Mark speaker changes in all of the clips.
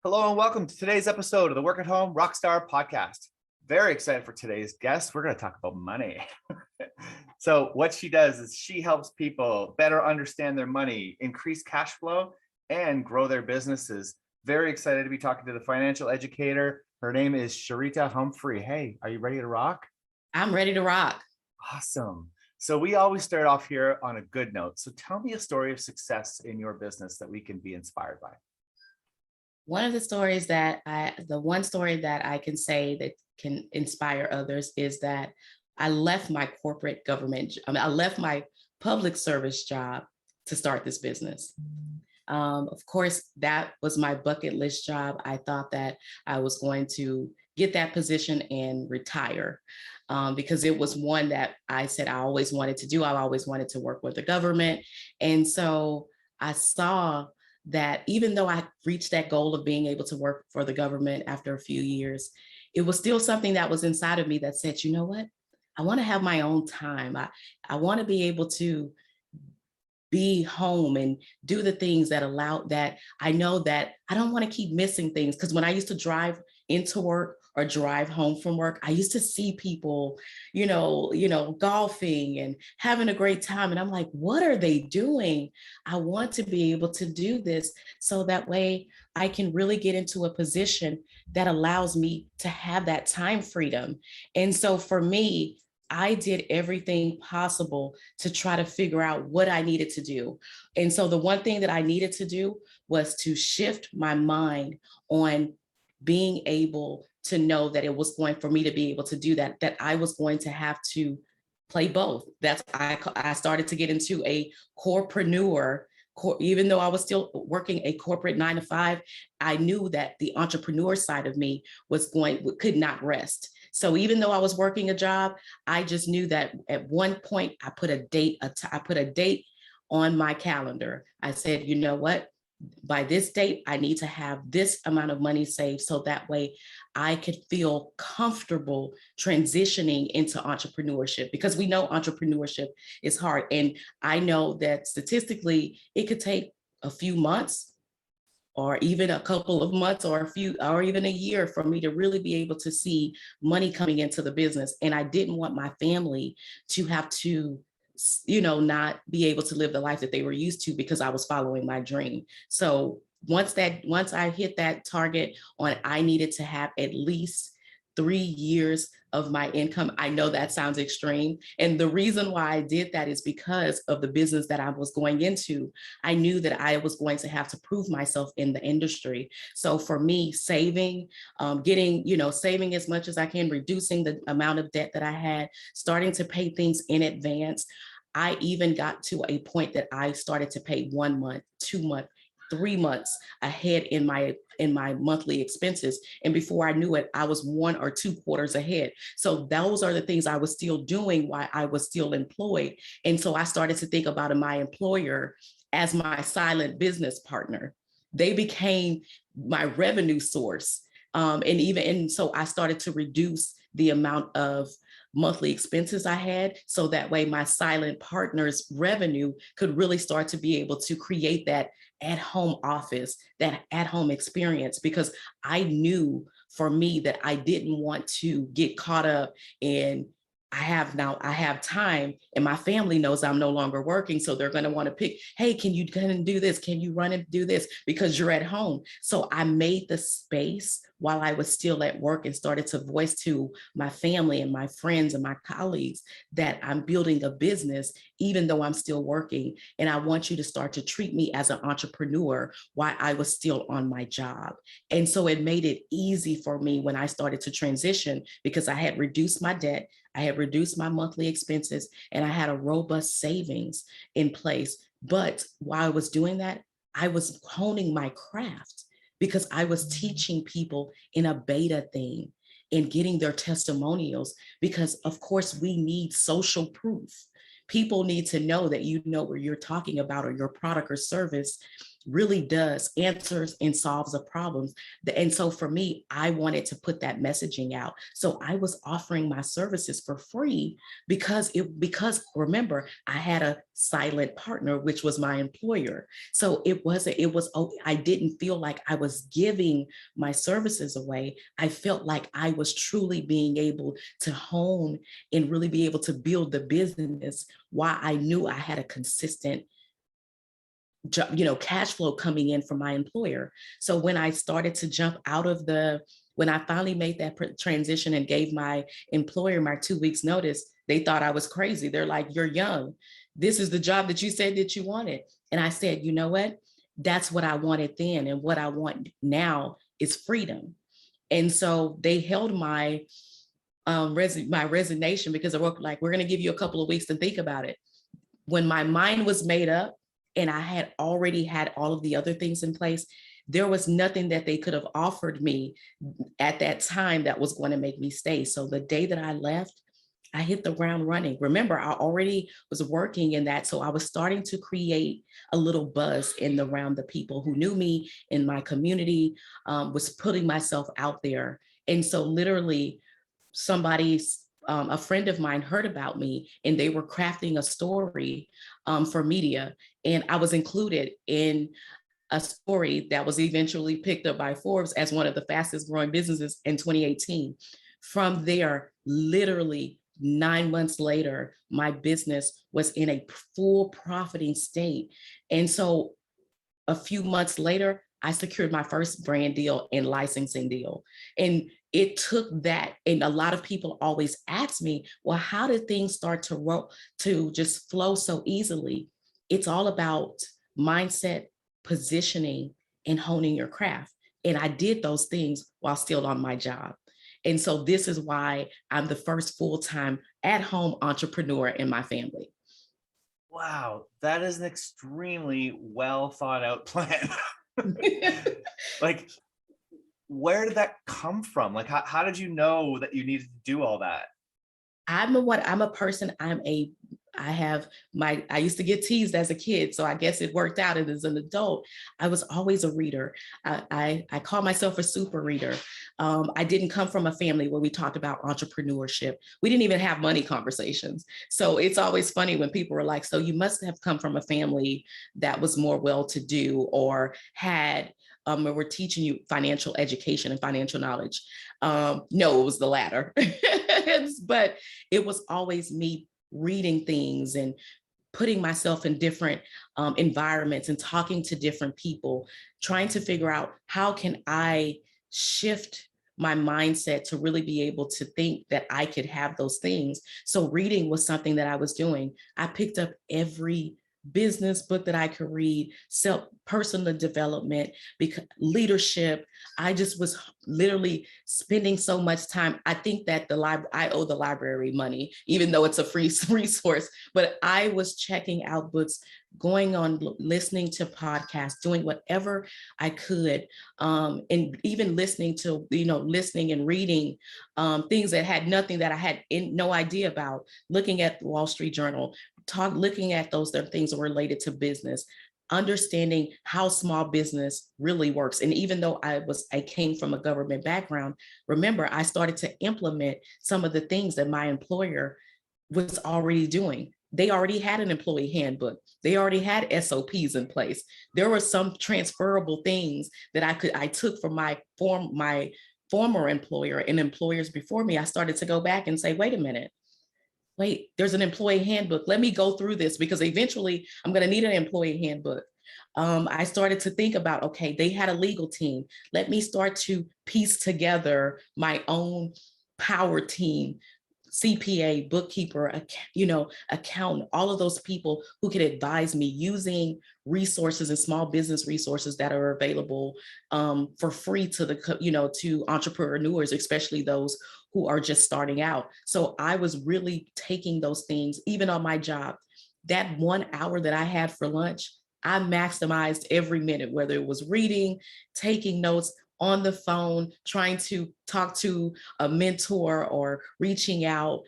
Speaker 1: Hello and welcome to today's episode of the Work at Home Rockstar Podcast. Very excited for today's guest. We're going to talk about money. So what she does is she helps people better understand their money, increase cash flow, and grow their businesses. Very excited to be talking to the financial educator. Her name is Sharita Humphrey. Hey, are you ready to rock?
Speaker 2: I'm ready to rock.
Speaker 1: Awesome. So we always start off here on a good note. So tell me a story of success in your business that we can be inspired by.
Speaker 2: One of the stories the one story that I can say that can inspire others is that I left my I left my public service job to start this business. Of course, that was my bucket list job. I thought that I was going to get that position and retire because it was one that I said I always wanted to do. I always wanted to work with the government. And so I saw that even though I reached that goal of being able to work for the government after a few years, it was still something that was inside of me that said, you know what? I want to have my own time. I want to be able to be home and do the things that allow that. I know that I don't want to keep missing things, because when I used to drive into work or drive home from work, I used to see people, golfing and having a great time. And I'm like, what are they doing? I want to be able to do this so that way I can really get into a position that allows me to have that time freedom. And so for me, I did everything possible to try to figure out what I needed to do. And so the one thing that I needed to do was to shift my mind on being able to know that it was going for me to be able to do that I was going to have to play both. I started to get into a corepreneur. Even though I was still working a corporate 9 to 5, I knew that the entrepreneur side of me could not rest. So even though I was working a job, I just knew that at one point I put a date on my calendar. I said, you know what? By this date, I need to have this amount of money saved so that way I could feel comfortable transitioning into entrepreneurship, because we know entrepreneurship is hard. And I know that statistically, it could take a few months or even a couple of months or even a year for me to really be able to see money coming into the business. And I didn't want my family to have to not be able to live the life that they were used to because I was following my dream. So once I hit that target on, I needed to have at least 3 years of my income. I know that sounds extreme. And the reason why I did that is because of the business that I was going into. I knew that I was going to have to prove myself in the industry. So for me, saving as much as I can, reducing the amount of debt that I had, starting to pay things in advance. I even got to a point that I started to pay 1 month, 2 months, 3 months ahead in my monthly expenses. And before I knew it, I was 1 or 2 quarters ahead. So those are the things I was still doing while I was still employed. And so I started to think about my employer as my silent business partner. They became my revenue source. And so I started to reduce the amount of monthly expenses I had, so that way my silent partner's revenue could really start to be able to create that at-home office, that at-home experience, because I knew for me that I didn't want to get caught up in I have time and my family knows I'm no longer working. So they're going to want to pick, hey, can you come and do this? Can you run and do this? Because you're at home. So I made the space while I was still at work and started to voice to my family and my friends and my colleagues that I'm building a business, even though I'm still working. And I want you to start to treat me as an entrepreneur while I was still on my job. And so it made it easy for me when I started to transition, because I had reduced my debt, I had reduced my monthly expenses, and I had a robust savings in place. But while I was doing that, I was honing my craft, because I was teaching people in a beta thing and getting their testimonials, because of course we need social proof. People need to know that you know what you're talking about or your product or service really does answers and solves the problems. And so for me, I wanted to put that messaging out. So I was offering my services for free because remember, I had a silent partner, which was my employer. So I didn't feel like I was giving my services away. I felt like I was truly being able to hone and really be able to build the business while I knew I had a consistent cash flow coming in from my employer. So when I started to jump out of when I finally made that transition and gave my employer my 2 weeks notice, they thought I was crazy. They're like, "You're young. This is the job that you said that you wanted." And I said, "You know what? That's what I wanted then. And what I want now is freedom." And so they held my my resignation because they were like, "We're going to give you a couple of weeks to think about it." When my mind was made up and I had already had all of the other things in place, there was nothing that they could have offered me at that time that was going to make me stay. So the day that I left, I hit the ground running. Remember, I already was working in that. So I was starting to create a little buzz around the people who knew me in my community, was putting myself out there. And so literally a friend of mine heard about me and they were crafting a story for media. And I was included in a story that was eventually picked up by Forbes as one of the fastest growing businesses in 2018. From there, literally 9 months later, my business was in a full profiting state. And so a few months later, I secured my first brand deal and licensing deal. And it took that. And a lot of people always ask me, well, how did things start to just flow so easily? It's all about mindset, positioning, and honing your craft. And I did those things while still on my job. And so this is why I'm the first full-time at-home entrepreneur in my family.
Speaker 1: Wow, that is an extremely well thought out plan. Like, where did that come from? Like, how did you know that you needed to do all that?
Speaker 2: I'm a person, I used to get teased as a kid, so I guess it worked out as an adult. I was always a reader. I call myself a super reader. I didn't come from a family where we talked about entrepreneurship. We didn't even have money conversations. So it's always funny when people are like, so you must have come from a family that was more well-to-do or had where we're teaching you financial education and financial knowledge. No, it was the latter. But it was always me reading things and putting myself in different environments and talking to different people, trying to figure out how can I shift my mindset to really be able to think that I could have those things. So reading was something that I was doing. I picked up every business book that I could read, personal development, because leadership. I just was literally spending so much time. I think that I owe the library money, even though it's a free resource, but I was checking out books, going on, listening to podcasts, doing whatever I could, and even listening and reading things that had nothing that I had no idea about, looking at the Wall Street Journal, looking at those things that were related to business, understanding how small business really works. And even though I came from a government background, remember, I started to implement some of the things that my employer was already doing. They already had an employee handbook. They already had SOPs in place. There were some transferable things that I took from my former employer and employers before me. I started to go back and say, wait, there's an employee handbook. Let me go through this because eventually I'm going to need an employee handbook. I started to think about, okay, they had a legal team. Let me start to piece together my own power team, CPA, bookkeeper, accountant, all of those people who could advise me using resources and small business resources that are available for free to entrepreneurs, especially those who are just starting out. So I was really taking those things, even on my job. That 1 hour that I had for lunch, I maximized every minute, whether it was reading, taking notes, on the phone, trying to talk to a mentor or reaching out,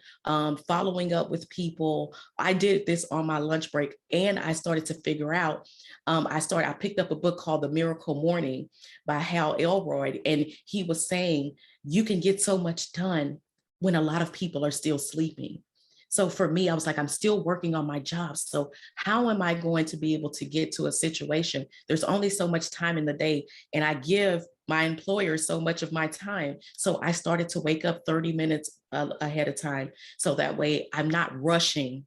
Speaker 2: following up with people. I did this on my lunch break, and I started to figure out, I picked up a book called The Miracle Morning by Hal Elroy, and he was saying, you can get so much done when a lot of people are still sleeping. So for me, I was like, I'm still working on my job. So how am I going to be able to get to a situation? There's only so much time in the day, and I give my employer so much of my time. So I started to wake up 30 minutes ahead of time. So that way I'm not rushing.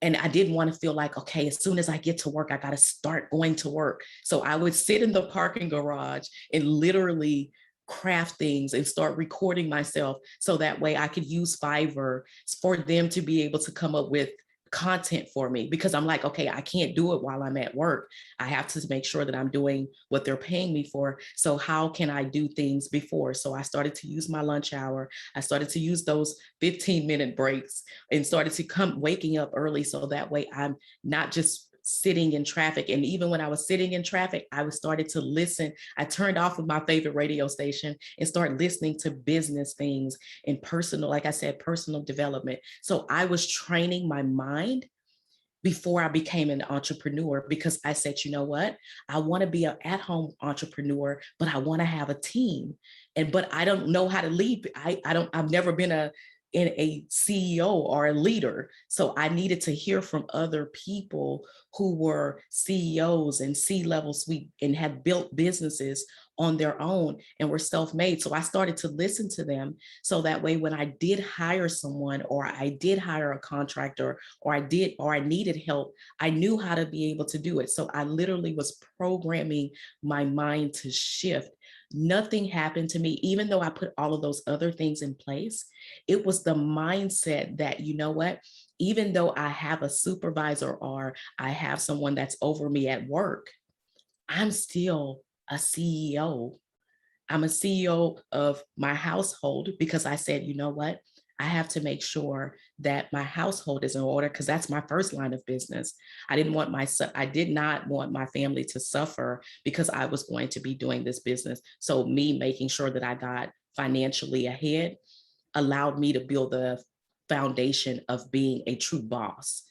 Speaker 2: And I didn't want to feel like, okay, as soon as I get to work, I got to start going to work. So I would sit in the parking garage and literally craft things and start recording myself, so that way I could use Fiverr for them to be able to come up with content for me, because I'm like, okay, I can't do it while I'm at work. I have to make sure that I'm doing what they're paying me for. So how can I do things before? So I started to use my lunch hour. I started to use those 15-minute breaks and started to come waking up early, so that way I'm not just sitting in traffic. And even when I was sitting in traffic, I was started to listen. I turned off of my favorite radio station and started listening to business things and personal, like I said, personal development. So I was training my mind before I became an entrepreneur, because I said, you know what, I want to be an at-home entrepreneur, but I want to have a team. But I don't know how to lead. I've never been in a CEO or a leader. So I needed to hear from other people who were CEOs and C-level suite and had built businesses on their own and were self-made. So I started to listen to them, so that way when I did hire someone, or I did hire a contractor, or I needed help, I knew how to be able to do it. So I literally was programming my mind to shift. Nothing happened to me, even though I put all of those other things in place. It was the mindset that, you know what, even though I have a supervisor or I have someone that's over me at work, I'm still a CEO. I'm a CEO of my household, because I said, you know what? I have to make sure that my household is in order, because that's my first line of business. I did not want my family to suffer because I was going to be doing this business. So me making sure that I got financially ahead allowed me to build the foundation of being a true boss.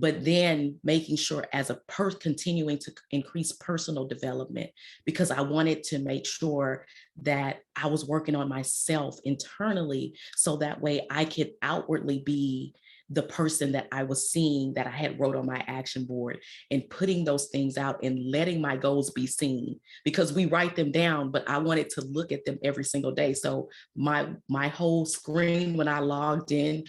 Speaker 2: But then making sure as a continuing to increase personal development, because I wanted to make sure that I was working on myself internally, so that way I could outwardly be the person that I was seeing, that I had wrote on my action board, and putting those things out and letting my goals be seen, because we write them down, but I wanted to look at them every single day. So my whole screen when I logged in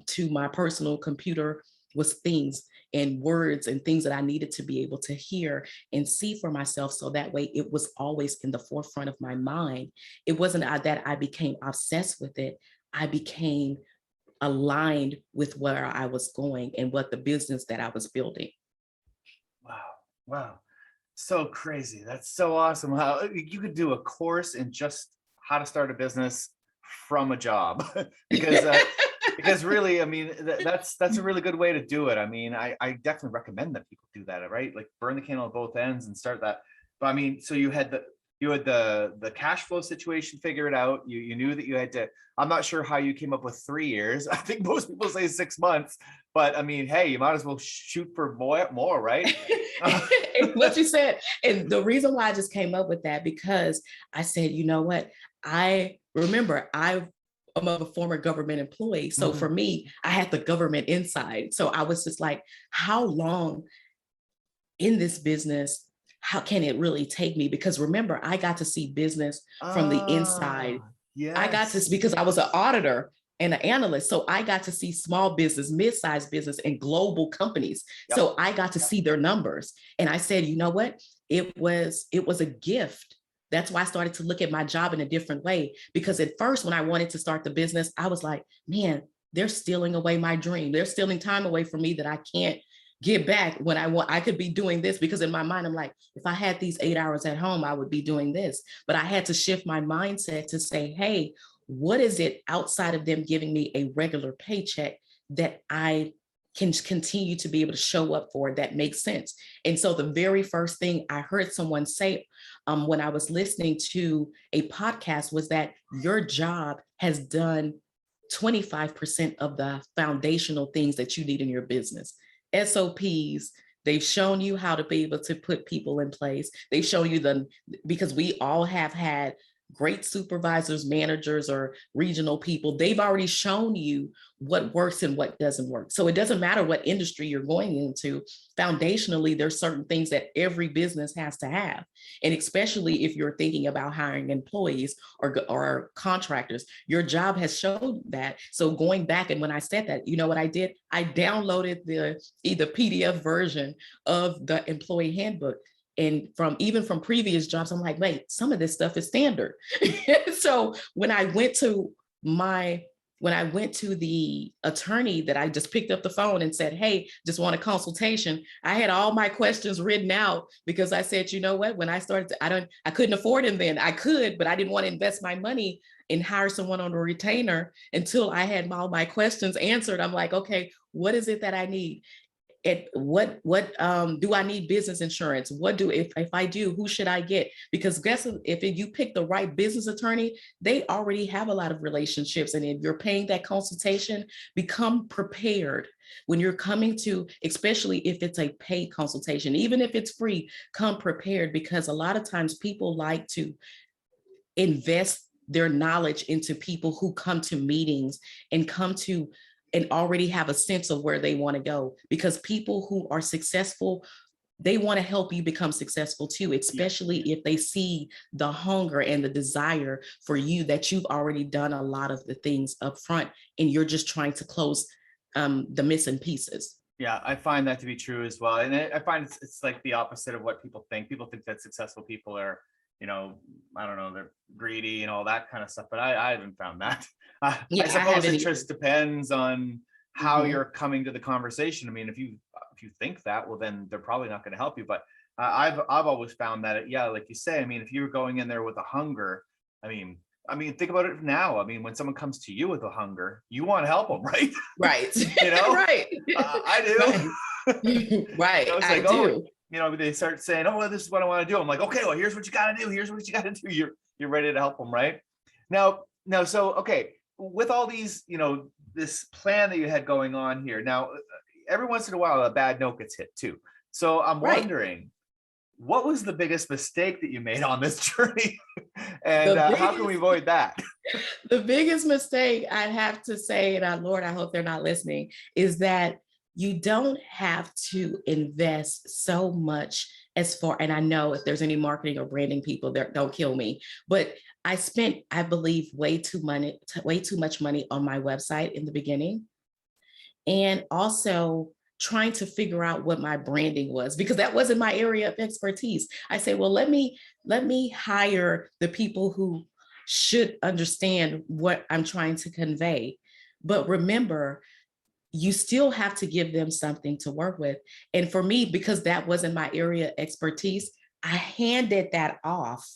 Speaker 2: to my personal computer was things and words and things that I needed to be able to hear and see for myself. So that way it was always in the forefront of my mind. It wasn't that I became obsessed with it. I became aligned with where I was going and what the business that I was building.
Speaker 1: Wow. Wow. So crazy. That's so awesome. How you could do a course in just how to start a business from a job. Because really, I mean, that's a really good way to do it. I mean, I definitely recommend that people do that, right? Like burn the candle at both ends and start that. But I mean, so you had the cash flow situation figured out. You knew that you had to. I'm not sure how you came up with 3 years. I think most people say 6 months, but I mean, hey, you might as well shoot for more, right?
Speaker 2: What you said, and the reason why I just came up with that, because I said, you know what, I remember I'm a former government employee. So for me, I had the government inside. So I was just like, how long in this business, how can it really take me? Because remember, I got to see business from the inside.
Speaker 1: Yes.
Speaker 2: I got to, because I was an auditor and an analyst. So I got to see small business, mid-sized business, and global companies.
Speaker 1: Yep.
Speaker 2: So I got to see their numbers. And I said, you know what? It was a gift. That's why I started to look at my job in a different way. Because at first, when I wanted to start the business, I was like, man, they're stealing away my dream. They're stealing time away from me that I can't get back when I could be doing this. Because in my mind, I'm like, if I had these 8 hours at home, I would be doing this. But I had to shift my mindset to say, hey, what is it outside of them giving me a regular paycheck that I can continue to be able to show up for that makes sense? And so the very first thing I heard someone say when I was listening to a podcast was that your job has done 25% of the foundational things that you need in your business. SOPs, they've shown you how to be able to put people in place. They've shown you because we all have had great supervisors, managers, or regional people. They've already shown you what works and what doesn't work. So it doesn't matter what industry you're going into. Foundationally, there's certain things that every business has to have. And especially if you're thinking about hiring employees or contractors, your job has showed that. So going back, and when I said that, you know what I did? I downloaded the PDF version of the employee handbook. And even from previous jobs, I'm like, wait, some of this stuff is standard. So when I went to the attorney that I just picked up the phone and said, hey, just want a consultation, I had all my questions written out because I said, you know what, when I started, I couldn't afford him then. I could, but I didn't want to invest my money and hire someone on a retainer until I had all my questions answered. I'm like, okay, what is it that I need? What do I need business insurance? If I do, who should I get? Because guess if you pick the right business attorney, they already have a lot of relationships. And if you're paying that consultation, become prepared when you're coming to, especially if it's a paid consultation, even if it's free, come prepared, because a lot of times people like to invest their knowledge into people who come to meetings and already have a sense of where they want to go, because people who are successful, they want to help you become successful too, especially if they see the hunger and the desire for you, that you've already done a lot of the things up front and you're just trying to close the missing pieces.
Speaker 1: Yeah, I find that to be true as well. And I find it's like the opposite of what people think. People think that successful people are, I don't know, they're greedy and all that kind of stuff, but I haven't found that. I suppose it just depends on how you're coming to the conversation. I mean, if you think that, well, then they're probably not going to help you. But I've always found that, like you say, I mean, if you're going in there with a hunger, I mean, think about it now. I mean, when someone comes to you with a hunger, you want to help them, right?
Speaker 2: Right.
Speaker 1: Right. I
Speaker 2: do. Right.
Speaker 1: I do. They start saying, oh, well, this is what I want to do. I'm like, okay, well, here's what you got to do. Here's what you got to do. You're ready to help them, right? Now, so, okay, with all these, this plan that you had going on here, now, every once in a while, a bad note gets hit too. So I'm wondering, what was the biggest mistake that you made on this journey? And how can we avoid that?
Speaker 2: The biggest mistake, I have to say, and Lord, I hope they're not listening, is that you don't have to invest so much and I know if there's any marketing or branding people there, don't kill me, but I spent, I believe, way too much money on my website in the beginning. And also trying to figure out what my branding was, because that wasn't my area of expertise. I say, well, let me hire the people who should understand what I'm trying to convey. But remember, you still have to give them something to work with. And for me, because that wasn't my area of expertise, I handed that off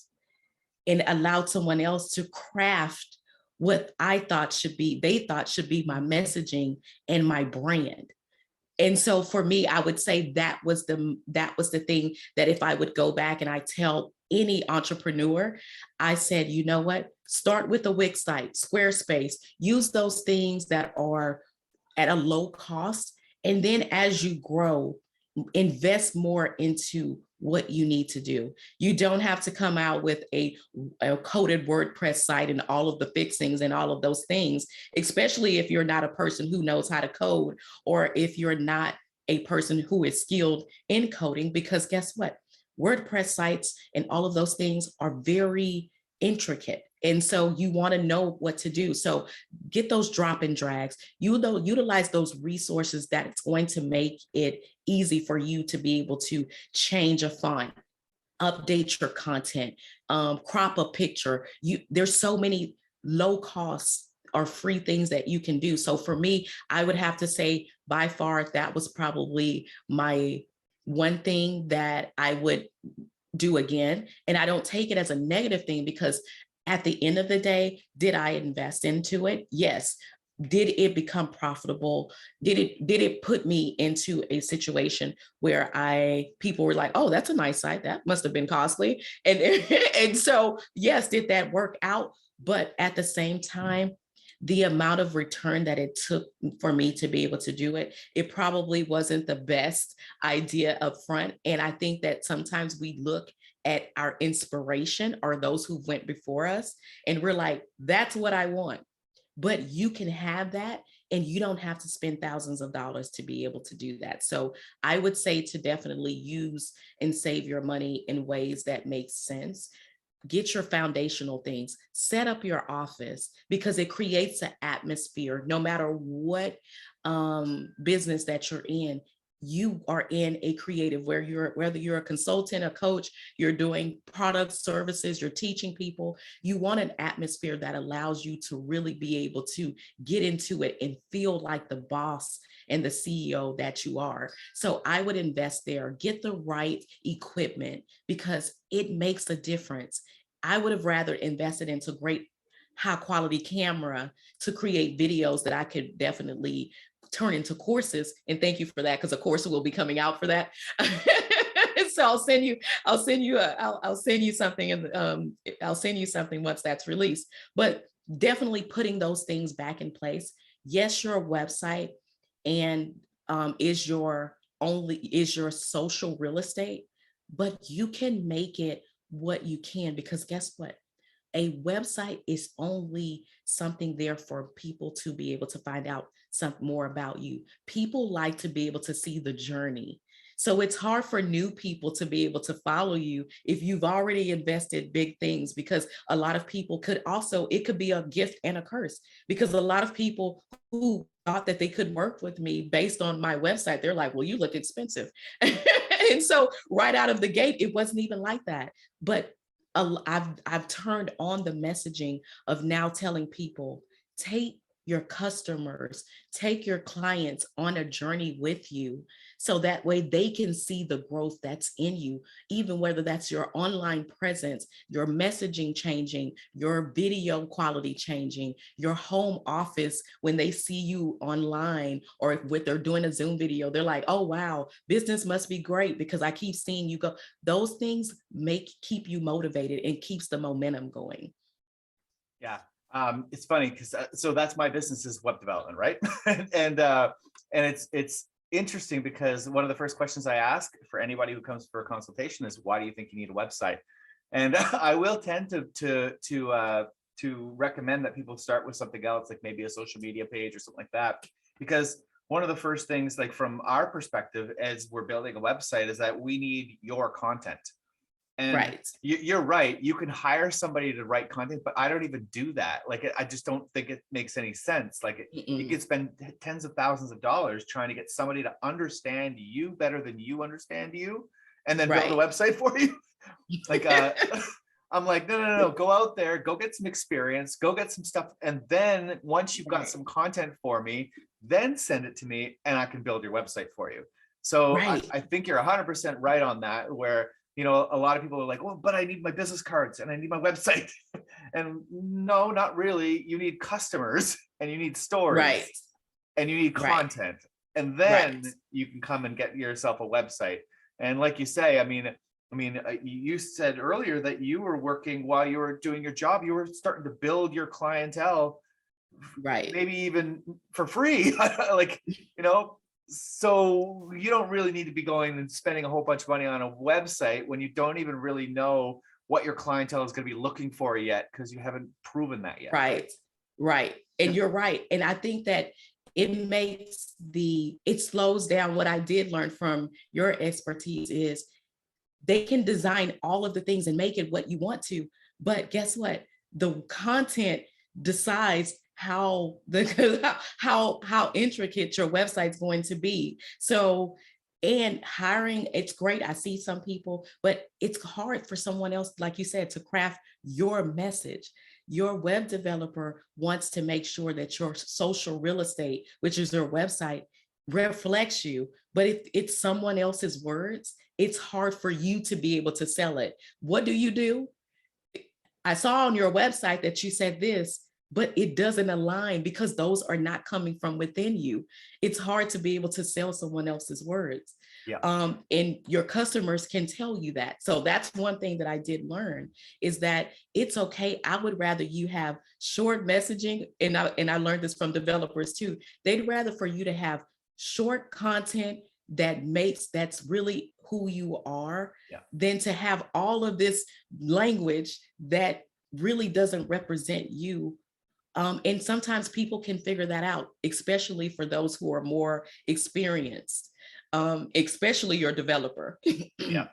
Speaker 2: and allowed someone else to craft what they thought should be my messaging and my brand. And so for me, I would say that was the thing that if I would go back and I tell any entrepreneur, I said, you know what, start with a Wix site, Squarespace, use those things that are at a low cost. And then as you grow, invest more into what you need to do. You don't have to come out with a coded WordPress site and all of the fixings and all of those things, especially if you're not a person who knows how to code, or if you're not a person who is skilled in coding, because guess what? WordPress sites and all of those things are very intricate. And so you want to know what to do. So get those drop and drags, utilize those resources that it's going to make it easy for you to be able to change a font, update your content, crop a picture. There's so many low costs or free things that you can do. So for me, I would have to say by far, that was probably my one thing that I would do again. And I don't take it as a negative thing, because at the end of the day, did I invest into it? Yes. did it become profitable? Did it put me into a situation where people were like, oh, that's a nice site, that must have been costly, and and so yes, did that work out? But at the same time, the amount of return that it took for me to be able to do it, it probably wasn't the best idea up front. And I think that sometimes we look at our inspiration or those who went before us, and we're like, that's what I want. But you can have that, and you don't have to spend thousands of dollars to be able to do that. So I would say to definitely use and save your money in ways that make sense. Get your foundational things, set up your office, because it creates an atmosphere. No matter what business that you're in, you are in a creative, whether you're a consultant, a coach, you're doing products, services, you're teaching people, you want an atmosphere that allows you to really be able to get into it and feel like the boss and the CEO that you are. So I would invest there, get the right equipment, because it makes a difference. I would have rather invested into great high quality camera to create videos that I could definitely turn into courses. And thank you for that, because a course will be coming out for that. So I'll send you something, and I'll send you something once that's released. But definitely putting those things back in place. Yes, your website and is your social real estate, but you can make it what you can, because guess what? A website is only something there for people to be able to find out something more about you. People like to be able to see the journey. So it's hard for new people to be able to follow you if you've already invested big things, because a lot of people it could be a gift and a curse, because a lot of people who thought that they could work with me based on my website, they're like, well, you look expensive. And so right out of the gate, it wasn't even like that. But I've turned on the messaging of now telling people, take your customers, take your clients on a journey with you, so that way they can see the growth that's in you, even whether that's your online presence, your messaging changing, your video quality changing, your home office, when they see you online, or if they're doing a Zoom video, they're like, oh, wow, business must be great because I keep seeing you go. Those things keep you motivated and keeps the momentum going.
Speaker 1: Yeah. It's funny because so that's my business is web development, right? and it's interesting because one of the first questions I ask for anybody who comes for a consultation is, why do you think you need a website? And I will tend to recommend that people start with something else, like maybe a social media page or something like that, because one of the first things, like from our perspective as we're building a website, is that we need your content. And
Speaker 2: right.
Speaker 1: You're right. You can hire somebody to write content, but I don't even do that. Like, I just don't think it makes any sense. Like, you could spend tens of thousands of dollars trying to get somebody to understand you better than you understand you, and then build a website for you. Like, I'm like, no. Go out there, go get some experience, go get some stuff. And then once you've got some content for me, then send it to me and I can build your website for you. So I think you're 100% right on that, where a lot of people are like, well, but I need my business cards and I need my website. And no, not really. You need customers and you need stories and you need content. And then you can come and get yourself a website. And like you say, I mean, you said earlier that you were working while you were doing your job, you were starting to build your clientele, maybe even for free. Like, so you don't really need to be going and spending a whole bunch of money on a website when you don't even really know what your clientele is going to be looking for yet, because you haven't proven that yet.
Speaker 2: Right. And you're right. And I think that it slows down. What I did learn from your expertise is they can design all of the things and make it what you want to, but guess what? The content decides how intricate your website's going to be. So, and hiring, it's great. I see some people, but it's hard for someone else, like you said, to craft your message. Your web developer wants to make sure that your social real estate, which is your website, reflects you. But if it's someone else's words, it's hard for you to be able to sell it. What do? I saw on your website that you said this, but it doesn't align because those are not coming from within you. It's hard to be able to sell someone else's words.
Speaker 1: Yeah.
Speaker 2: And your customers can tell you that. So that's one thing that I did learn, is that it's okay. I would rather you have short messaging, and I learned this from developers too. They'd rather for you to have short content that's really who you are,
Speaker 1: Yeah.
Speaker 2: than to have all of this language that really doesn't represent you. And sometimes people can figure that out, especially for those who are more experienced, especially your developer.
Speaker 1: Yeah.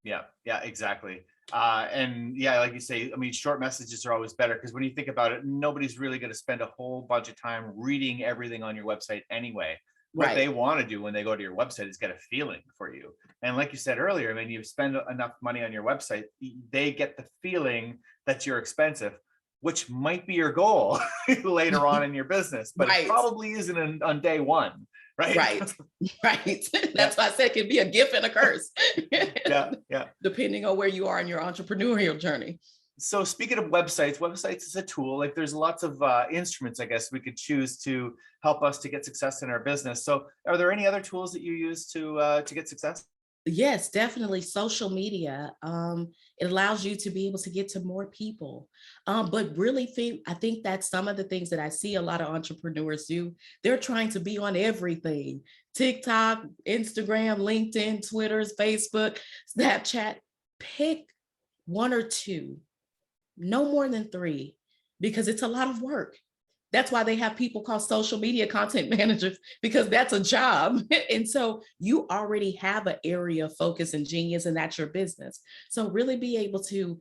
Speaker 1: Yeah. Yeah, exactly. And yeah, like you say, I mean, short messages are always better, because when you think about it, nobody's really going to spend a whole bunch of time reading everything on your website anyway. What they
Speaker 2: Right.
Speaker 1: want to do when they go to your website is get a feeling for you. And like you said earlier, I mean, you spend enough money on your website, they get the feeling that you're expensive, which might be your goal later on in your business, but it
Speaker 2: Right.
Speaker 1: probably isn't on day one, right?
Speaker 2: Right. Right.
Speaker 1: Yeah.
Speaker 2: That's why I said it can be a gift and a curse.
Speaker 1: Yeah. Yeah.
Speaker 2: Depending on where you are in your entrepreneurial journey.
Speaker 1: So speaking of websites is a tool. Like, there's lots of instruments, I guess, we could choose to help us to get success in our business. So are there any other tools that you use to get success?
Speaker 2: Yes, definitely social media. It allows you to be able to get to more people. But really I think that some of the things that I see a lot of entrepreneurs do, they're trying to be on everything: TikTok, Instagram, LinkedIn, Twitter, Facebook, Snapchat. Pick one or two, no more than three, because it's a lot of work. That's why they have people called social media content managers, because that's a job. And so you already have an area of focus and genius, and that's your business. So really be able to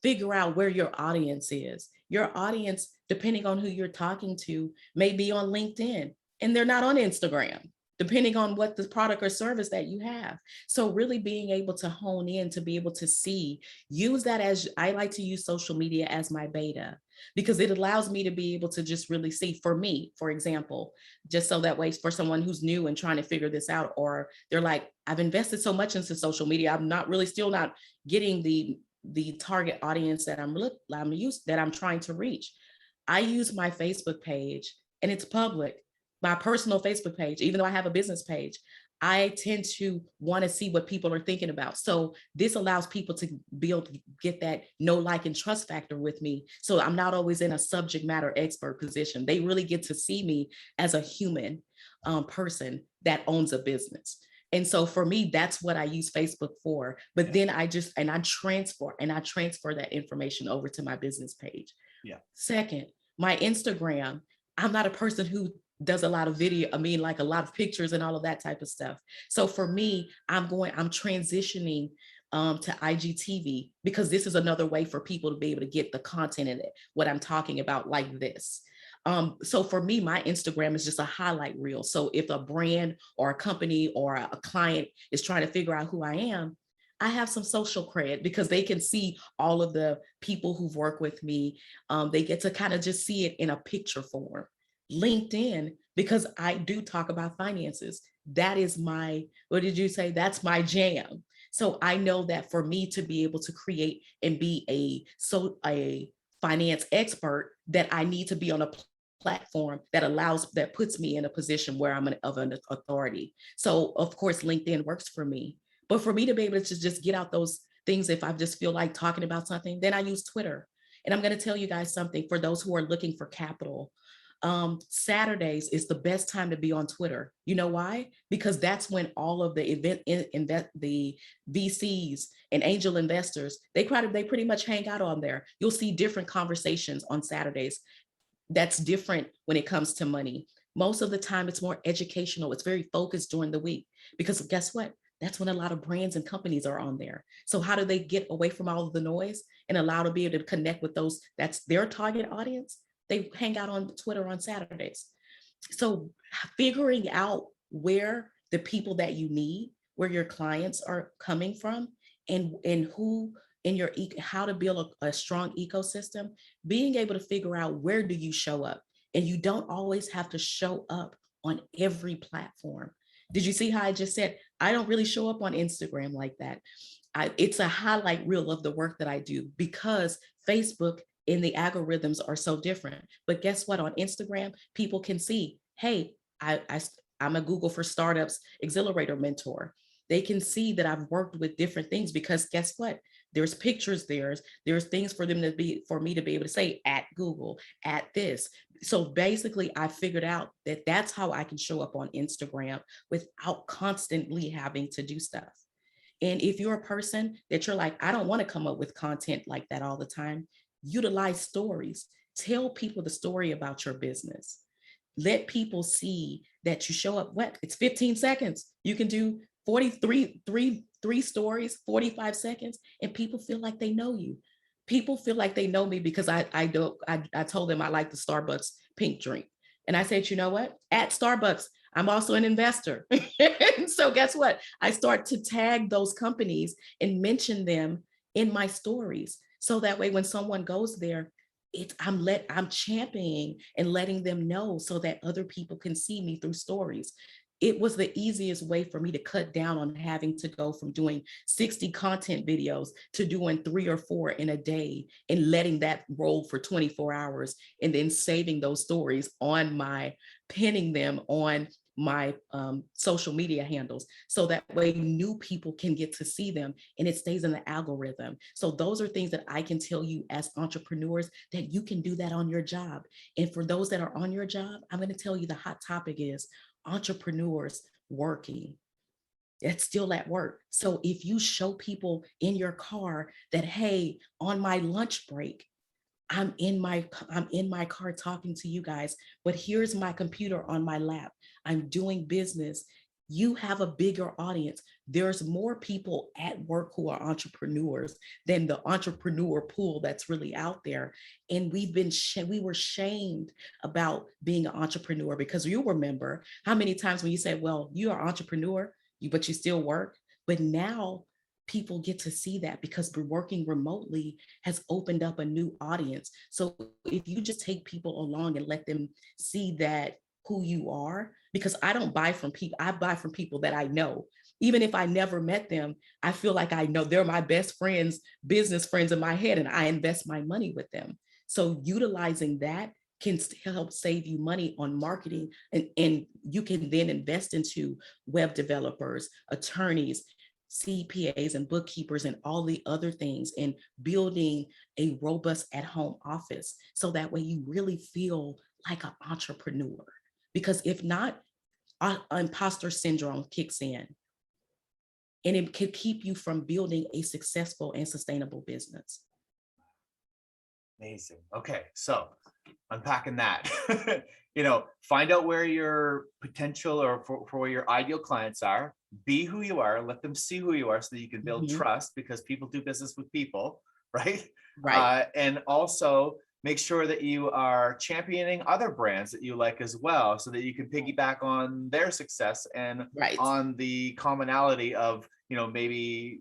Speaker 2: figure out where your audience is. Your audience, depending on who you're talking to, may be on LinkedIn and they're not on Instagram, depending on what the product or service that you have. So really being able to hone in to be able to see, use that, as I like to use social media as my beta, because it allows me to be able to just really see, for me, for example, just so that way for someone who's new and trying to figure this out, or they're like, I've invested so much into social media, I'm not really still not getting the target audience that I'm used that I'm trying to reach. I use my Facebook page, and it's public, my personal Facebook page, even though I have a business page. I tend to want to see what people are thinking about. So this allows people to be able to get that know, like, and trust factor with me. So I'm not always in a subject matter expert position. They really get to see me as a human person that owns a business. And so for me, that's what I use Facebook for. But then I transfer that information over to my business page.
Speaker 1: Yeah.
Speaker 2: Second, my Instagram. I'm not a person who does a lot of video, like a lot of pictures and all of that type of stuff. So for me, I'm transitioning to IGTV, because this is another way for people to be able to get the content in it, what I'm talking about, like this. So for me, my Instagram is just a highlight reel. So if a brand or a company or a client is trying to figure out who I am, I have some social cred, because they can see all of the people who've worked with me. They get to kind of just see it in a picture form. LinkedIn, because I do talk about finances. That is what did you say? That's my jam. So I know that for me to be able to create and be a finance expert, that I need to be on a platform that puts me in a position where I'm of an authority. So of course, LinkedIn works for me. But for me to be able to just get out those things, if I just feel like talking about something, then I use Twitter. And I'm going to tell you guys something, for those who are looking for capital. Saturdays is the best time to be on Twitter. You know why? Because that's when all of the VCs and angel investors, they pretty much hang out on there. You'll see different conversations on Saturdays. That's different when it comes to money. Most of the time, it's more educational. It's very focused during the week, because guess what? That's when a lot of brands and companies are on there. So how do they get away from all of the noise and allow to be able to connect with those, that's their target audience? They hang out on Twitter on Saturdays. So figuring out where the people that you need, where your clients are coming from, and who in your how to build a strong ecosystem, being able to figure out where do you show up. And you don't always have to show up on every platform. Did you see how I just said, I don't really show up on Instagram like that. It's a highlight reel of the work that I do, because Facebook and the algorithms are so different. But guess what? On Instagram, people can see, hey, I'm a Google for Startups Accelerator mentor. They can see that I've worked with different things because guess what? There's pictures, there's things for them to be, for me to be able to say at Google, at this. So basically, I figured out that that's how I can show up on Instagram without constantly having to do stuff. And if you're a person that you're like, I don't want to come up with content like that all the time, utilize stories. Tell people the story about your business. Let people see that you show up. What? It's 15 seconds. You can do 43 stories, 45 seconds, and people feel like they know you. People feel like they know me because I told them I like the Starbucks pink drink. And I said, you know what? At Starbucks, I'm also an investor. And so guess what? I start to tag those companies and mention them in my stories. So that way when someone goes there, I'm championing and letting them know so that other people can see me through stories. It was the easiest way for me to cut down on having to go from doing 60 content videos to doing 3 or 4 in a day and letting that roll for 24 hours and then saving those stories on my, pinning them on my social media handles so that way new people can get to see them and it stays in the algorithm. So those are things that I can tell you as entrepreneurs that you can do that on your job. And for those that are on your job, I'm going to tell you the hot topic is entrepreneurs working. It's still at work. So if you show people in your car that, hey, on my lunch break, I'm in my car talking to you guys, but here's my computer on my lap. I'm doing business. You have a bigger audience. There's more people at work who are entrepreneurs than the entrepreneur pool that's really out there. And we were shamed about being an entrepreneur because you remember how many times when you said, well, you are an entrepreneur, but you still work. But now people get to see that because working remotely has opened up a new audience. So if you just take people along and let them see that who you are, because I don't buy from people, I buy from people that I know. Even if I never met them, I feel like I know they're my best friends, business friends in my head, and I invest my money with them. So utilizing that can help save you money on marketing, and you can then invest into web developers, attorneys, CPAs and bookkeepers and all the other things, and building a robust at-home office. So that way you really feel like an entrepreneur. Because if not, imposter syndrome kicks in and it could keep you from building a successful and sustainable business.
Speaker 1: Amazing. Okay, so unpacking that, find out where your potential or for where your ideal clients are, be who you are, let them see who you are so that you can build trust, because people do business with people, right?
Speaker 2: Right.
Speaker 1: And also make sure that you are championing other brands that you like as well, so that you can piggyback on their success and on the commonality of, maybe,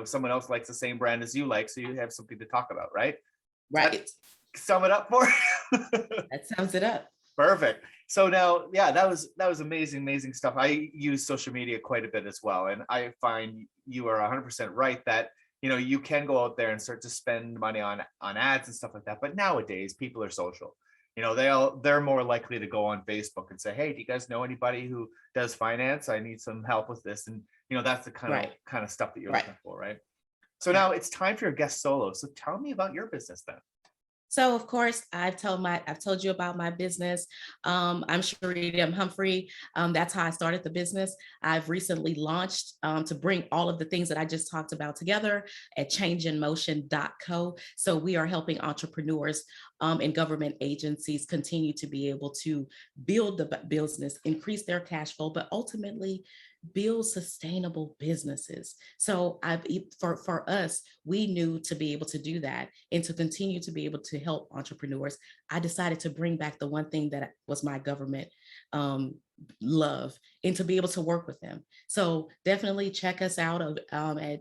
Speaker 1: someone else likes the same brand as you like, so you have something to talk about, right?
Speaker 2: Right.
Speaker 1: Sum it up for you.
Speaker 2: That sums it up.
Speaker 1: Perfect. So now, yeah, that was amazing stuff. I use social media quite a bit as well, and I find you are 100% right that you can go out there and start to spend money on ads and stuff like that. But nowadays, people are social. They're more likely to go on Facebook and say, "Hey, do you guys know anybody who does finance? I need some help with this." And that's the kind of stuff that you're looking for, right? So now it's time for your guest solo. So tell me about your business then.
Speaker 2: So of course, I've told you about my business. I'm Sharita Humphrey. That's how I started the business. I've recently launched to bring all of the things that I just talked about together at changeinmotion.co. So we are helping entrepreneurs and government agencies continue to be able to build the business, increase their cash flow, but ultimately build sustainable businesses. So for us, we knew to be able to do that and to continue to be able to help entrepreneurs, I decided to bring back the one thing that was my government love, and to be able to work with them. So definitely check us out at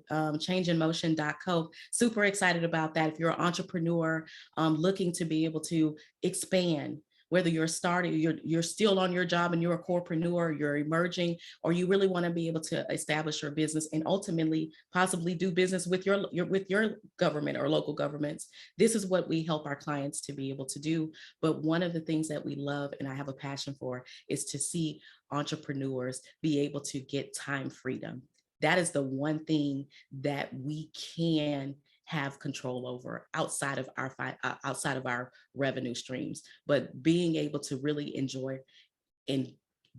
Speaker 2: changeinmotion.co. Super excited about that. If you're an entrepreneur looking to be able to expand, whether you're starting, you're still on your job and you're a corepreneur, you're emerging, or you really want to be able to establish your business and ultimately possibly do business with your government or local governments. This is what we help our clients to be able to do. But one of the things that we love and I have a passion for is to see entrepreneurs be able to get time freedom. That is the one thing that we can have control over outside of our revenue streams, but being able to really enjoy and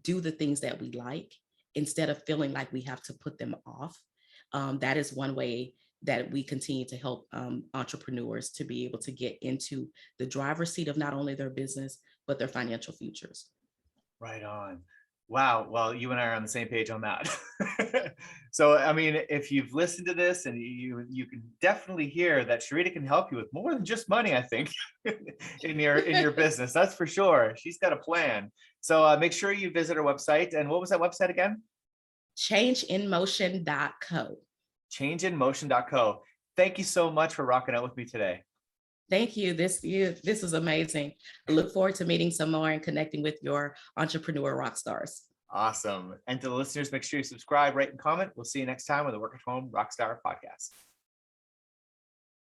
Speaker 2: do the things that we like instead of feeling like we have to put them off. That is one way that we continue to help entrepreneurs to be able to get into the driver's seat of not only their business, but their financial futures.
Speaker 1: Right on. Wow. Well, you and I are on the same page on that. So, I mean, if you've listened to this and you can definitely hear that Sharita can help you with more than just money, I think, in your business. That's for sure. She's got a plan. So make sure you visit her website. And what was that website again?
Speaker 2: Changeinmotion.co.
Speaker 1: Changeinmotion.co. Thank you so much for rocking out with me today.
Speaker 2: Thank you. This is amazing. I look forward to meeting some more and connecting with your entrepreneur rock stars.
Speaker 1: Awesome. And to the listeners, make sure you subscribe, rate, and comment. We'll see you next time on the Work at Home Rockstar Podcast.